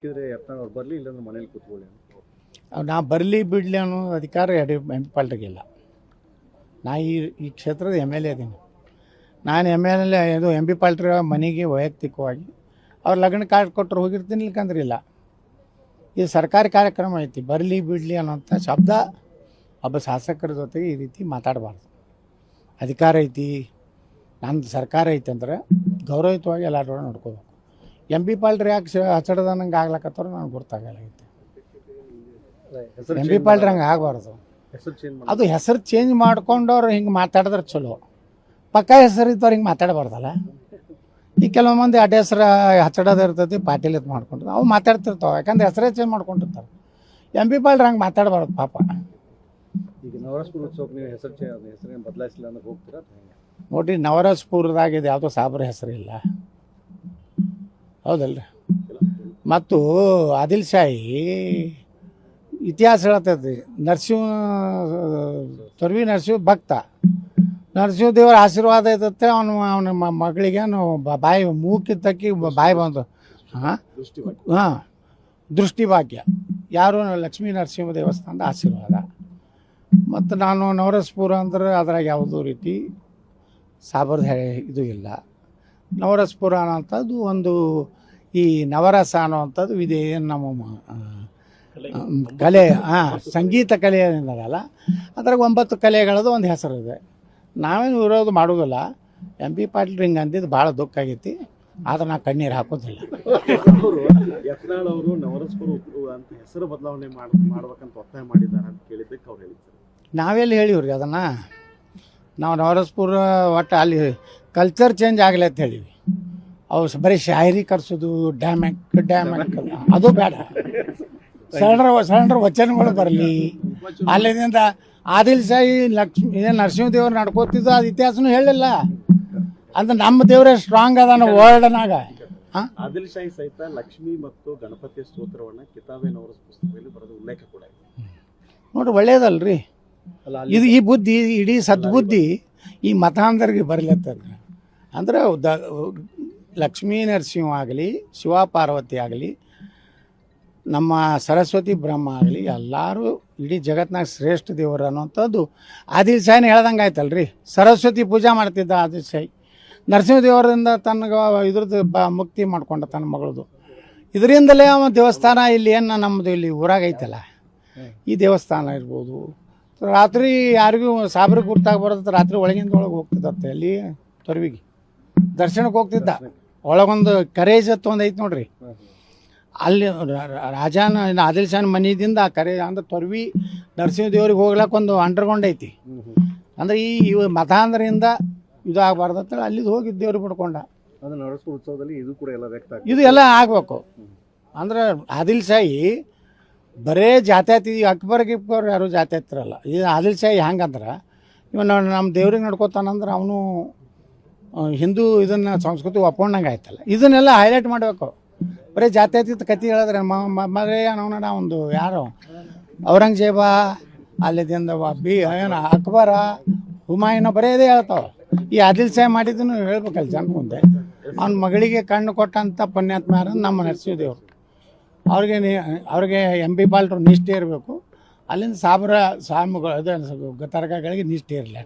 ಯತ್ನಾಳ್ ಬರಲಿ ಇಲ್ಲಾಂದ್ರೆ ಮನೇಲಿ ಕೂತ್ಕೊಳ್ಳಿ ನಾ ಬರಲಿ ಬಿಡಲಿ ಅನ್ನೋ ಅಧಿಕಾರ ಎಂ ಪಿ ಪಾಲ್ಟಿಗಿಲ್ಲ. ನಾ ಈ ಕ್ಷೇತ್ರದ MLA ಅದೀನಿ. ನಾನು MLA ಇದು ಎಂ ಪಿ ಪಾಲ್ಟ್ರ ಮನೆಗೆ ವೈಯಕ್ತಿಕವಾಗಿ ಅವ್ರು ಲಗ್ನ ಕಾರ್ಡ್ ಕೊಟ್ಟರು ಹೋಗಿರ್ತೀನಿ, ಇಲ್ಕಂದ್ರೆ ಇಲ್ಲ. ಇದು ಸರ್ಕಾರಿ ಕಾರ್ಯಕ್ರಮ ಐತಿ. ಬರಲಿ ಬಿಡಲಿ ಅನ್ನೋಂಥ ಶಬ್ದ ಒಬ್ಬ ಶಾಸಕರ ಜೊತೆಗೆ ಈ ರೀತಿ ಮಾತಾಡಬಾರ್ದು. ಅಧಿಕಾರ ಐತಿ, ನಂದು ಸರ್ಕಾರ ಐತಿ ಅಂದ್ರೆ ಗೌರವಯುತವಾಗಿ ಎಲ್ಲರೂ ನೋಡ್ಕೋಬೇಕು. ಎಂ ಪಿ ಪಾಲ್ಟ್ರ್ ಯಾಕೆ ಹಚ್ಚಡದಂಗೆ ಆಗ್ಲಕತ್ತವ್ರು ನನಗೆ ಗೊತ್ತಾಗಲಾಗೈತಿ. ಎಂ ಪಿ ಪಾಲ್ಟ್ರ್ ಹಂಗೆ ಆಗಬಾರ್ದು. ಅದು ಹೆಸರು ಚೇಂಜ್ ಮಾಡ್ಕೊಂಡವ್ರು ಹಿಂಗೆ ಮಾತಾಡಿದ್ರೆ ಚಲೋ. ಪಕ್ಕ ಹೆಸರು ಇದ್ದವ್ರು ಹಿಂಗೆ ಮಾತಾಡಬಾರ್ದಲ್ಲ. ಈ ಕೆಲವು ಮಂದಿ ಅಡ್ಡ ಹೆಸರು ಹಚ್ಚಡೋದು ಇರ್ತೈತಿ, ಪಾಟೀಲ್ ಇದು ಮಾಡ್ಕೊಂಡು ಅವು ಮಾತಾಡ್ತಿರ್ತಾವೆ. ಯಾಕಂದ್ರೆ ಹೆಸರೇ ಚೇಂಜ್ ಮಾಡ್ಕೊಂಡಿರ್ತಾರೆ. ಎಂ ಪಿ ಪಾಲ್ಟ್ರ್ ಹಂಗೆ ಮಾತಾಡಬಾರ್ದು ಪಾಪ. ಈಗ ನವರಸಪುರ ಉತ್ಸವಕ್ಕೆ ನೀವು ಹೆಸರೇನು ಬದಲಾಯಿಸಿಲ್ಲ ಅನ್ನೋದು ಹೋಗ್ತೀರಾ? ನೋಡಿರಿ, ನವರಸಪುರದಾಗಿದೆ ಯಾವುದೋ ಸಾಬ್ರ ಹೆಸರಿಲ್ಲ, ಹೌದಲ್ರಿ. ಮತ್ತು ಆದಿಲ್ ಶಾಹಿ ಇತಿಹಾಸ ಹೇಳ್ತೈತಿ. ತೊರ್ವಿ ನರಸಿಂಹ ಭಕ್ತ, ನರಸಿಂಹದೇವರ ಆಶೀರ್ವಾದ ಐತಂತೆ. ಅವನ ಮಗಳಿಗೆ ಬಾಯಿ ಮೂಕಿ ತಕ್ಕಿ ಬಾಯಿ ಬಂದು ದೃಷ್ಟಿಭಾಗ್ಯ ಯಾರು ಲಕ್ಷ್ಮೀ ನರಸಿಂಹ ದೇವಸ್ಥಾನದ ಆಶೀರ್ವಾದ. ಮತ್ತು ನಾನು ನವರಸಪುರ ಅಂದ್ರೆ ಅದ್ರಾಗ ಯಾವುದೋ ರೀತಿ ಸಾಬರ್ದ ಇದು ಇಲ್ಲ. ನವರಸಪುರ ಅನ್ನೋಂಥದ್ದು ಒಂದು ಈ ನವರಸ ಅನ್ನೋವಂಥದ್ದು ಇದೆ. ನಮ್ಮ ಕಲೆ ಸಂಗೀತ ಕಲೆ ಏನಿದಾರಲ್ಲ, ಅದ್ರಾಗ 9 ಕಲೆಗಳದ್ದು ಒಂದು ಹೆಸರಿದೆ. ನಾವೇನು ವಿರೋಧ ಮಾಡೋದಿಲ್ಲ. ಎಂ ಪಿ ಪಾಟೀಲ್ ಹಿಂಗೆ ಅಂದಿದ್ದು ಭಾಳ ದುಃಖ ಆಗೈತಿ. ಆದ್ರೆ ನಾ ಕಣ್ಣೀರು ಹಾಕೋದಿಲ್ಲ. ಯತ್ನಾಳ್ ಅವರು ನವರಸಪುರ ಅಂತ ಹೆಸರು ಬದಲಾವಣೆ ಮಾಡ್ಬೇಕಂತ ಒತ್ತಾಯ ಮಾಡಿದ್ದಾರೆ ಅಂತ ಕೇಳಿದ್ದಕ್ಕೆ ಅವ್ರು ಹೇಳಿದ್ದಾರೆ. ನಾವೆಲ್ಲಿ ಹೇಳಿವ್ರಿ ಅದನ್ನು. ನಾವು ನವರಸಪುರ ಒಟ್ಟು ಅಲ್ಲಿ ಕಲ್ಚರ್ ಚೇಂಜ್ ಆಗಲಿ ಅಂತ ಹೇಳಿವಿ. ಅವು ಬರೀ ಶಾಯರಿ ಕರ್ಸೋದು, ಡ್ಯಾಮ್ಯಾಕ್ ಅದು ಬೇಡ. ಸರಳ ವಚನಗಳು ಬರಲಿ. ಅಲ್ಲಿಂದ ಆದಿಲ್ ಶಾಹಿ ಲಕ್ಷ್ಮೀ ನರಸಿಂಹದೇವ್ರು ನಡ್ಕೋತಿದ್ದು ಅದು ಇತಿಹಾಸನೂ ಹೇಳಿಲ್ಲ. ಅಂದ್ರೆ ನಮ್ಮ ದೇವರೇ ಸ್ಟ್ರಾಂಗ್ ಅದಾನ ವರ್ಲ್ಡ್ನಾಗ. ಆದಿಲ್ ಶಾಹಿ ಸಹಿತ ಲಕ್ಷ್ಮಿ ಮತ್ತು ಗಣಪತಿ ಸ್ತೋತ್ರವನ್ನು ಕಿತಾಬೆ ನವರಸ ಪುಸ್ತಕದಲ್ಲಿ ಬರೆದ ಉಲ್ಲೇಖ ಕೂಡ ಇದೆ. ನೋಡ್ರಿ, ಒಳ್ಳೇದಲ್ರಿ ಇದು. ಈ ಬುದ್ಧಿ, ಇಡೀ ಸದ್ಬುದ್ಧಿ ಈ ಮತಾಂಧರಿಗೆ ಬರಲತ್ತದ. ಅಂದ್ರೆ ಲಕ್ಷ್ಮೀ ನರಸಿಂಹ ಆಗಲಿ, ಶಿವ ಪಾರ್ವತಿ ಆಗಲಿ, ನಮ್ಮ ಸರಸ್ವತಿ ಬ್ರಹ್ಮ ಆಗಲಿ, ಎಲ್ಲರೂ ಇಡೀ ಜಗತ್ನಾಗ ಶ್ರೇಷ್ಠ ದೇವರು ಅನ್ನೋಂಥದ್ದು ಆದಿಲ್ ಶಾಹಿನ ಹೇಳ್ದಂಗೆ ಆಯ್ತಲ್ರಿ. ಸರಸ್ವತಿ ಪೂಜೆ ಮಾಡ್ತಿದ್ದ ಆದಿಲ್ ಶಾಹಿ. ನರಸಿಂಹದೇವರಿಂದ ತನಗೆ ಇದ್ರದ್ದು ಮುಕ್ತಿ ಮಾಡ್ಕೊಂಡ ತನ್ನ ಮಗಳದು. ಇದರಿಂದಲೇ ಅವ ದೇವಸ್ಥಾನ ಇಲ್ಲಿ ಏನು ನಮ್ಮದು ಇಲ್ಲಿ ಊರಾಗ ಐತಲ್ಲ, ಈ ದೇವಸ್ಥಾನ ಇರ್ಬೋದು. ರಾತ್ರಿ ಯಾರಿಗೂ ಸಾಬ್ರಿಗೆ ಗುರ್ತಾಗ ಬರೋದು, ರಾತ್ರಿ ಒಳಗಿಂದ ಒಳಗೆ ಹೋಗ್ತಿದ್ದತ್ತೆ. ಅಲ್ಲಿ ತೊರ್ವಿಗೆ ದರ್ಶನಕ್ಕೆ ಹೋಗ್ತಿದ್ದ. ಒಳಗೊಂದು ಕರೇಜ್ ಹತ್ತು ಒಂದು ಐತೆ ನೋಡ್ರಿ. ಅಲ್ಲಿ ರಾಜಾನ ಆದಿಲ್ ಶಾಹನ ಮನೆಯಿಂದ ಆ ಕರೆ ಅಂದ್ರೆ ತೊರ್ವಿ ನರಸಿಂಹದೇವ್ರಿಗೆ ಹೋಗ್ಲಕ್ಕೆ ಒಂದು ಅಂಡರ್ಗ್ರೌಂಡ್ ಐತಿ. ಅಂದ್ರೆ ಈ ಮತಾಂಧರಿಂದ ಇದು ಆಗಬಾರ್ದು ಅಂತೇಳಿ ಅಲ್ಲಿದ್ದು ಹೋಗಿ ದೇವ್ರಿಗೆ ಬಿಡ್ಕೊಂಡ. ಅದು ನವರಸಪುರ ಉತ್ಸವದಲ್ಲಿ ಇದು ಕೂಡ ಎಲ್ಲ ವ್ಯಕ್ತ ಇದು ಎಲ್ಲ ಆಗಬೇಕು. ಅಂದ್ರೆ ಆದಿಲ್ ಶಾಹಿ ಬರೇ ಜಾತ್ಯಾತಿ, ಅಕ್ಬರ್ ಗಿಕ್ಬರ್ ಯಾರು ಜಾತ್ಯಾತಿರಲ್ಲ. ಇದು ಆದಿಲ್ ಶಾಹಿ ಹೆಂಗಂದ್ರೆ ಇವನು ನಮ್ಮ ದೇವ್ರಿಗೆ ನಡ್ಕೋತಾನಂದ್ರೆ ಅವನು ಹಿಂದೂ ಇದನ್ನು ಸಂಸ್ಕೃತಿ ಒಪ್ಕೊಂಡಂಗೆ ಆಯ್ತಲ್ಲ. ಇದನ್ನೆಲ್ಲ ಹೈಲೈಟ್ ಮಾಡಬೇಕು. ಬರೀ ಜಾತ್ಯಾತೀತ ಕತೆ ಹೇಳಿದ್ರೆ ಮರೇ ಅವನ ಒಂದು ಯಾರು ಔರಂಗಜೇಬ, ಅಲ್ಲಿದಿಂದ ಏನು ಅಕ್ಬರ, ಹುಮಾಯೂನ ಬರೀ ಇದೇ ಹೇಳ್ತಾವೆ. ಈ ಆದಿಲ್ ಶಾಹಿ ಮಾಡಿದ್ದನ್ನು ಹೇಳ್ಬೇಕಲ್ಲ ಜನ ಮುಂದೆ. ಅವನ ಮಗಳಿಗೆ ಕಣ್ಣು ಕೊಟ್ಟಂಥ ಪುಣ್ಯಾತ್ಮ ಯಾರು ನಮ್ಮ ನರಸಿಂಹದೇವರು. ಅವ್ರಿಗೆ ಎಂ ಪಿ ಪಾಲ್ಟ್ರು ನಿಷ್ಠೆ ಇರಬೇಕು. ಅಲ್ಲಿಂದ ಸಾಬ್ರ ಸ್ವಾಮಿಗಳು ಅದು ತರಕಾಗಳಿಗೆ ನಿಷ್ಠೆ ಇರಲಿ.